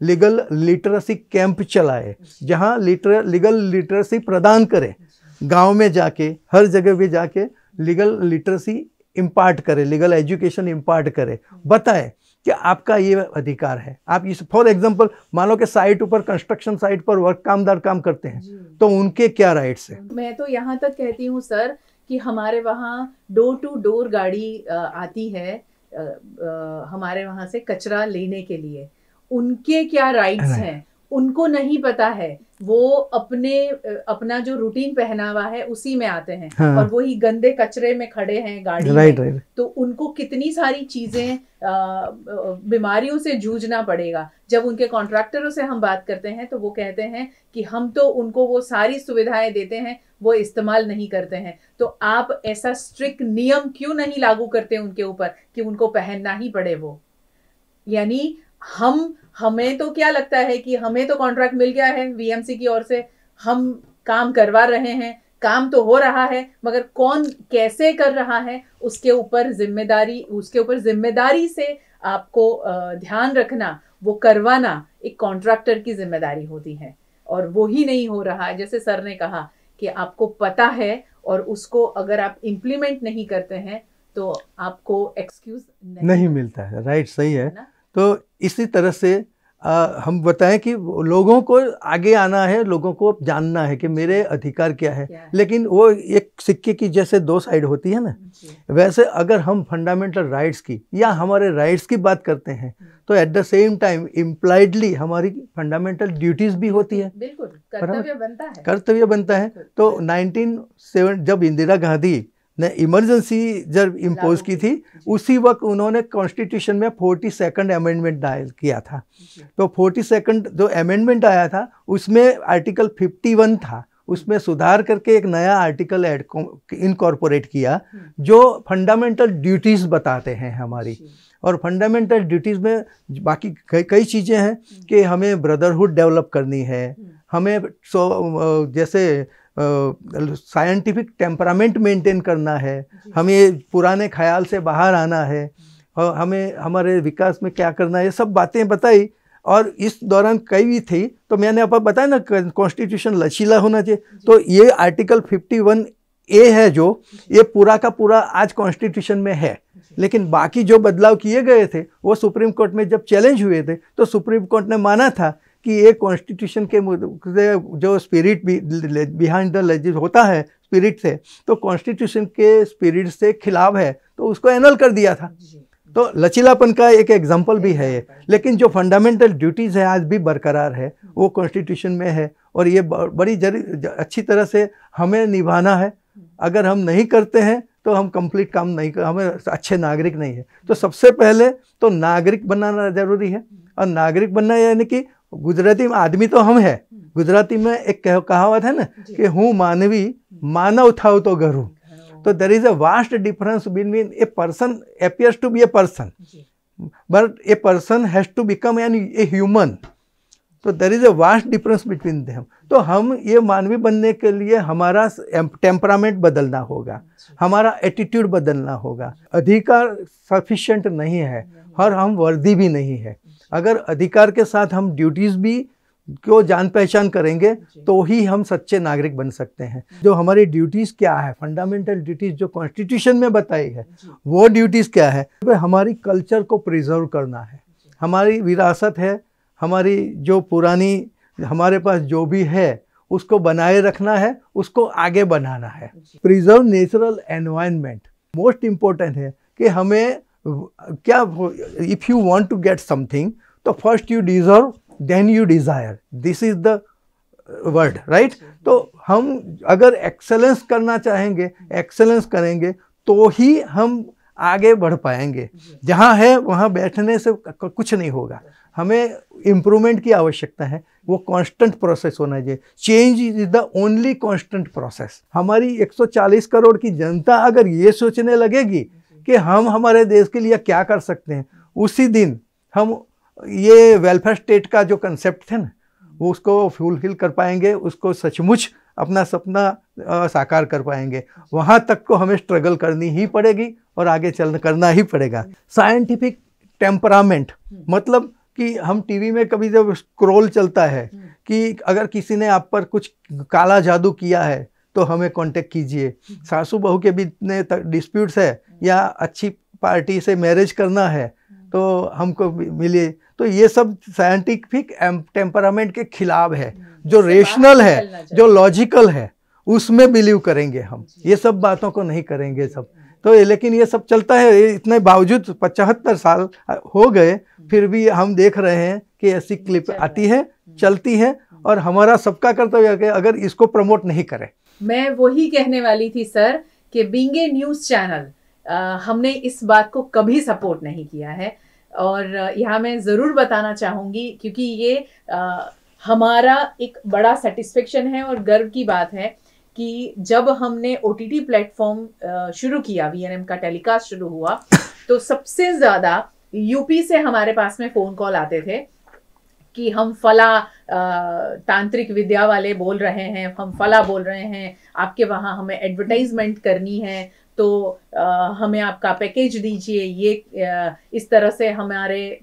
लीगल लिटरेसी कैंप चलाए, जहाँ लीगल लिटरेसी प्रदान करे, गांव में जाके हर जगह भी जाके लीगल लिटरेसी इम्पार्ट करे, लीगल एजुकेशन इम्पार्ट करे, बताए कि आपका ये अधिकार है। आप इस फॉर एग्जांपल मान लो कि साइट ऊपर कंस्ट्रक्शन साइट पर वर्क कामदार काम करते हैं तो उनके क्या राइट्स हैं। मैं तो यहाँ तक कहती हूँ सर कि हमारे वहाँ डोर टू डोर गाड़ी आती है हमारे वहाँ से कचरा लेने के लिए, उनके क्या राइट्स हैं उनको नहीं पता है। वो अपना जो रूटीन पहनावा है उसी में आते हैं, हाँ। और वही गंदे कचरे में खड़े हैं गाड़ी में, तो उनको कितनी सारी चीजें बीमारियों से जूझना पड़ेगा। जब उनके कॉन्ट्रैक्टरों से हम बात करते हैं तो वो कहते हैं कि हम तो उनको वो सारी सुविधाएं देते हैं, वो इस्तेमाल नहीं करते हैं। तो आप ऐसा स्ट्रिक्ट नियम क्यों नहीं लागू करते उनके ऊपर कि उनको पहनना ही पड़े वो। यानी हमें तो क्या लगता है कि हमें तो कॉन्ट्रैक्ट मिल गया है वीएमसी की ओर से, हम काम करवा रहे हैं, काम तो हो रहा है, मगर कौन कैसे कर रहा है उसके ऊपर जिम्मेदारी से आपको ध्यान रखना, वो करवाना एक कॉन्ट्रैक्टर की जिम्मेदारी होती है, और वो ही नहीं हो रहा है। जैसे सर ने कहा कि आपको पता है और उसको अगर आप इम्प्लीमेंट नहीं करते हैं तो आपको एक्सक्यूज नहीं मिलता है। राइट, सही है। तो इसी तरह से हम बताएं कि लोगों को आगे आना है, लोगों को जानना है कि मेरे अधिकार क्या है, लेकिन वो एक सिक्के की जैसे दो साइड होती है ना, वैसे अगर हम फंडामेंटल राइट्स की या हमारे राइट्स की बात करते हैं तो at the same time impliedly हमारी फंडामेंटल ड्यूटीज भी होती है। बिल्कुल, कर्तव्य बनता है। तो 1907 जब इंदिरा गांधी ने इमरजेंसी जब इम्पोज की थी, उसी वक्त उन्होंने कॉन्स्टिट्यूशन में 42nd अमेंडमेंट दायर किया था। तो 42nd जो अमेंडमेंट आया था उसमें आर्टिकल 51 था, उसमें सुधार करके एक नया आर्टिकल इनकॉर्पोरेट किया जो फंडामेंटल ड्यूटीज़ बताते हैं हमारी। और फंडामेंटल ड्यूटीज़ में बाकी कई चीज़ें हैं कि हमें ब्रदरहुड डेवलप करनी है, हमें जैसे साइंटिफिक टेम्परामेंट मेंटेन करना है, हमें पुराने ख्याल से बाहर आना है, और हमें हमारे विकास में क्या करना है, ये सब बातें बताई। और इस दौरान कई भी थी, तो मैंने आपको बताया ना कॉन्स्टिट्यूशन लचीला होना चाहिए। तो ये आर्टिकल 51A है जो ये पूरा का पूरा आज कॉन्स्टिट्यूशन में है, लेकिन बाकी जो बदलाव किए गए थे वो सुप्रीम कोर्ट में जब चैलेंज हुए थे तो सुप्रीम कोर्ट ने माना था कि ये कॉन्स्टिट्यूशन के जो स्पिरिट बिहाइंड द लेजिस होता है स्पिरिट से, तो कॉन्स्टिट्यूशन के स्पिरिट से खिलाफ है, तो उसको एनल कर दिया था। तो लचीलापन का एक एग्जांपल भी है ये। लेकिन जो फंडामेंटल ड्यूटीज़ है आज भी बरकरार है, वो कॉन्स्टिट्यूशन में है, और ये बड़ी अच्छी तरह से हमें निभाना है। अगर हम नहीं करते हैं तो हम कंप्लीट काम नहीं कर, हमें अच्छे नागरिक नहीं है। तो सबसे पहले तो नागरिक बनाना ज़रूरी है, और नागरिक बनना यानी कि गुजराती में आदमी तो हम हैं, गुजराती में एक कहावत है ना कि हूँ मानवी मानव थाव तो गरू। तो there is a vast difference between a person appears to be a person but a person has to become a human। तो there is a vast difference between them. तो हम ये मानवी बनने के लिए हमारा टेम्परामेंट बदलना होगा, हमारा एटीट्यूड बदलना होगा। अधिकार सफिशिएंट नहीं है और हम वर्दी भी नहीं है। अगर अधिकार के साथ हम ड्यूटीज भी को जान पहचान करेंगे तो ही हम सच्चे नागरिक बन सकते हैं। जो हमारी ड्यूटीज क्या है, फंडामेंटल ड्यूटीज जो कॉन्स्टिट्यूशन में बताई है, वो ड्यूटीज क्या है? हमारी कल्चर को प्रिजर्व करना है, हमारी विरासत है, हमारी जो पुरानी हमारे पास जो भी है उसको बनाए रखना है, उसको आगे बनाना है। Preserve natural environment most important है कि हमें क्या, if you want to get something तो first you deserve then you desire, this is the word, right. तो हम अगर एक्सेलेंस करना चाहेंगे, एक्सेलेंस करेंगे तो ही हम आगे बढ़ पाएंगे। जहाँ है वहाँ बैठने से कुछ नहीं होगा, हमें इम्प्रूवमेंट की आवश्यकता है। वो कांस्टेंट प्रोसेस होना चाहिए। Change is the only constant process. हमारी 140 करोड़ की जनता अगर ये सोचने लगेगी कि हम हमारे देश के लिए क्या कर सकते हैं, उसी दिन हम ये वेलफेयर स्टेट का जो कंसेप्ट थे ना, वो उसको फुलफिल कर पाएंगे, उसको सचमुच अपना सपना साकार कर पाएंगे। वहाँ तक को हमें स्ट्रगल करनी ही पड़ेगी और आगे करना ही पड़ेगा। साइंटिफिक टेम्परामेंट मतलब कि हम टीवी में कभी जब स्क्रॉल चलता है कि अगर किसी ने आप पर कुछ काला जादू किया है तो हमें कांटेक्ट कीजिए। सासू बहू के बीच में डिस्प्यूट्स है या अच्छी पार्टी से मैरिज करना है तो हमको मिलिए। तो ये सब साइंटिफिक टेम्परामेंट के खिलाफ है। जो रेशनल है, जो लॉजिकल है, उसमें बिलीव करेंगे हम, ये सब बातों को नहीं करेंगे सब। तो लेकिन ये सब चलता है। इतने बावजूद 75 साल हो गए फिर भी हम देख रहे हैं कि ऐसी क्लिप आती है, चलती है, और हमारा सबका कर्तव्य है कि अगर इसको प्रमोट नहीं करें। मैं वही कहने वाली थी सर कि बीइंग ए न्यूज़ चैनल हमने इस बात को कभी सपोर्ट नहीं किया है। और यहाँ मैं ज़रूर बताना चाहूँगी क्योंकि ये हमारा एक बड़ा सेटिस्फेक्शन है और गर्व की बात है कि जब हमने OTT प्लेटफॉर्म शुरू किया, VNM का टेलीकास्ट शुरू हुआ, तो सबसे ज़्यादा यूपी से हमारे पास में फ़ोन कॉल आते थे कि हम फला तांत्रिक विद्या वाले बोल रहे हैं, हम फला बोल रहे हैं, आपके वहाँ हमें एडवर्टाइजमेंट करनी है तो हमें आपका पैकेज दीजिए। ये इस तरह से हमारे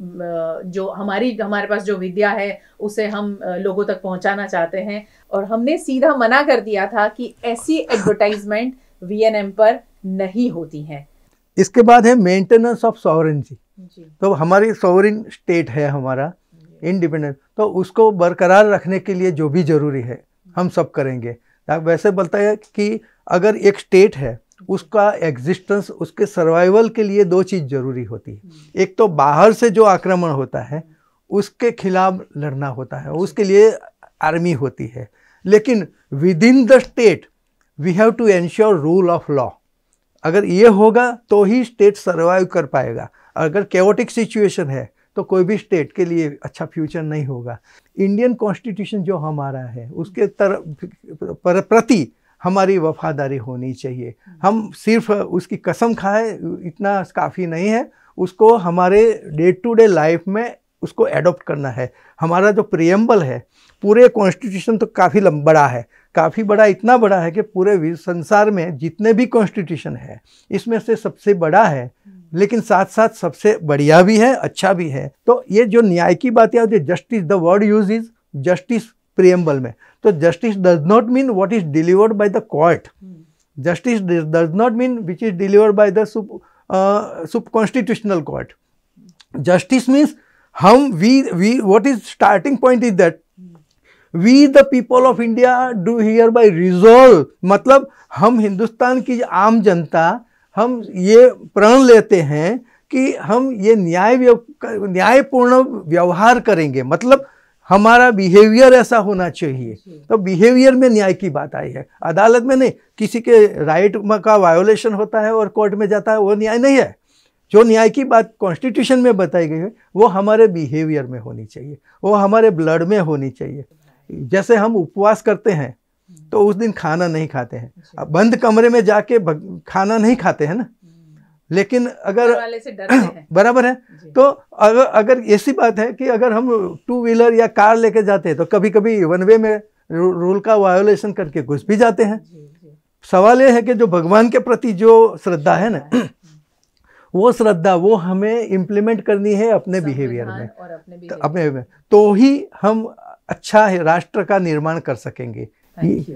पास जो विद्या है उसे हम लोगों तक पहुंचाना चाहते हैं। और हमने सीधा मना कर दिया था कि ऐसी एडवर्टाइजमेंट VNM पर नहीं होती है। इसके बाद है मेंटेनेंस ऑफ सॉवरेंटी। तो हमारी सॉवरेन स्टेट है, हमारा इंडिपेंडेंट, तो उसको बरकरार रखने के लिए जो भी जरूरी है हम सब करेंगे। वैसे बोलता है कि अगर एक स्टेट है उसका एग्जिस्टेंस, उसके सर्वाइवल के लिए दो चीज़ जरूरी होती है। एक तो बाहर से जो आक्रमण होता है उसके खिलाफ लड़ना होता है, उसके लिए आर्मी होती है। लेकिन within the state we have to ensure rule of law. अगर ये होगा तो ही स्टेट सर्वाइव कर पाएगा। अगर कैओटिक सिचुएशन है तो कोई भी स्टेट के लिए अच्छा फ्यूचर नहीं होगा। इंडियन कॉन्स्टिट्यूशन जो हमारा है उसके प्रति हमारी वफादारी होनी चाहिए। हम सिर्फ उसकी कसम खाए इतना काफ़ी नहीं है, उसको हमारे डे टू डे लाइफ में उसको एडॉप्ट करना है। हमारा जो प्रियम्बल है, पूरे कॉन्स्टिट्यूशन तो काफ़ी बड़ा है, काफ़ी बड़ा, इतना बड़ा है कि पूरे संसार में जितने भी कॉन्स्टिट्यूशन है इसमें से सबसे बड़ा है, लेकिन साथ साथ सबसे बढ़िया भी है, अच्छा भी है। तो ये जो न्याय की बात है, justice, the word use is justice preamble में। तो justice does not mean what is delivered by the court, justice does not mean which is delivered by the sup constitutional court. Justice means हम we what is starting point is that we the people of India do hereby resolve, मतलब हम हिंदुस्तान की आम जनता हम ये प्रण लेते हैं कि हम ये न्यायपूर्ण व्यवहार करेंगे, मतलब हमारा बिहेवियर ऐसा होना चाहिए। तो बिहेवियर में न्याय की बात आई है, अदालत में नहीं। किसी के राइट का वायोलेशन होता है और कोर्ट में जाता है, वो न्याय नहीं है। जो न्याय की बात कॉन्स्टिट्यूशन में बताई गई है वो हमारे बिहेवियर में होनी चाहिए, वो हमारे ब्लड में होनी चाहिए। जैसे हम उपवास करते हैं तो उस दिन खाना नहीं खाते हैं, अब बंद कमरे में जाके खाना नहीं खाते हैं ना, लेकिन अगर वाले से डरते हैं बराबर है। तो अगर ऐसी बात है कि अगर हम 2 व्हीलर या कार लेके जाते हैं तो कभी कभी वन वे में रूल का वायोलेशन करके घुस भी जाते हैं। सवाल ये है कि जो भगवान के प्रति जो श्रद्धा है ना, वो श्रद्धा वो हमें इम्प्लीमेंट करनी है अपने बिहेवियर में और अपने तो ही हम अच्छा है राष्ट्र का निर्माण कर सकेंगे। Thank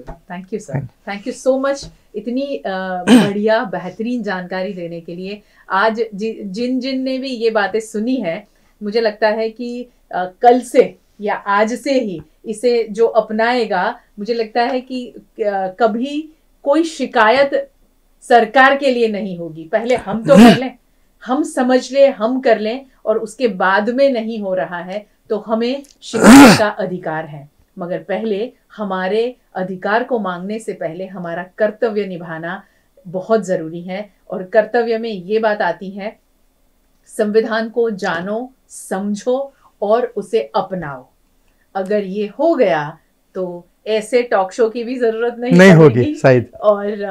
you sir, thank you so much इतनी बढ़िया बेहतरीन जानकारी देने के लिए। आज जिन ने भी ये बातें सुनी है, मुझे लगता है कि कल से या आज से ही इसे जो अपनाएगा, मुझे लगता है कि कभी कोई शिकायत सरकार के लिए नहीं होगी। पहले हम तो कर लें, हम समझ लें, हम कर लें, और उसके बाद में नहीं हो रहा है तो हमें शिकायत का अधिकार है। मगर पहले हमारे अधिकार को मांगने से पहले हमारा कर्तव्य निभाना बहुत जरूरी है। और कर्तव्य में ये बात आती है, संविधान को जानो, समझो और उसे अपनाओ। अगर ये हो गया तो ऐसे टॉक शो की भी जरूरत नहीं होगी शायद। और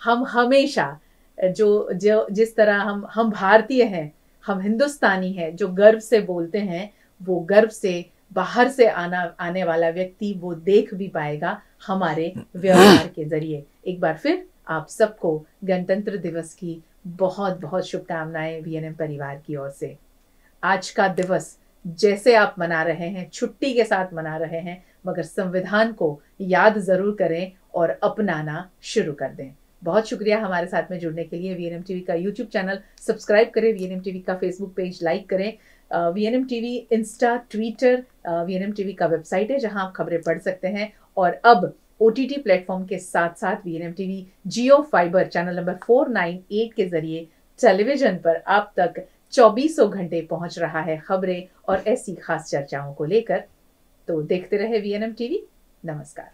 हम हमेशा जो जिस तरह हम भारतीय हैं, हम हिंदुस्तानी हैं, जो गर्व से बोलते हैं, वो गर्व से बाहर से आने वाला व्यक्ति वो देख भी पाएगा हमारे व्यवहार के जरिए। एक बार फिर आप सबको गणतंत्र दिवस की बहुत बहुत शुभकामनाएं VNM परिवार की ओर से। आज का दिवस जैसे आप मना रहे हैं, छुट्टी के साथ मना रहे हैं, मगर संविधान को याद जरूर करें और अपनाना शुरू कर दें। बहुत शुक्रिया हमारे साथ में जुड़ने के लिए। VNM TV का YouTube चैनल सब्सक्राइब करें, VNM TV का Facebook पेज लाइक करें, VNM TV Insta, Twitter, VNM TV का वेबसाइट है जहां आप खबरें पढ़ सकते हैं। और अब OTT प्लेटफॉर्म के साथ साथ VNM TV जियो फाइबर चैनल नंबर 498 के जरिए टेलीविजन पर आप तक 24 घंटे पहुंच रहा है खबरें और ऐसी खास चर्चाओं को लेकर। तो देखते रहे VNM TV। नमस्कार।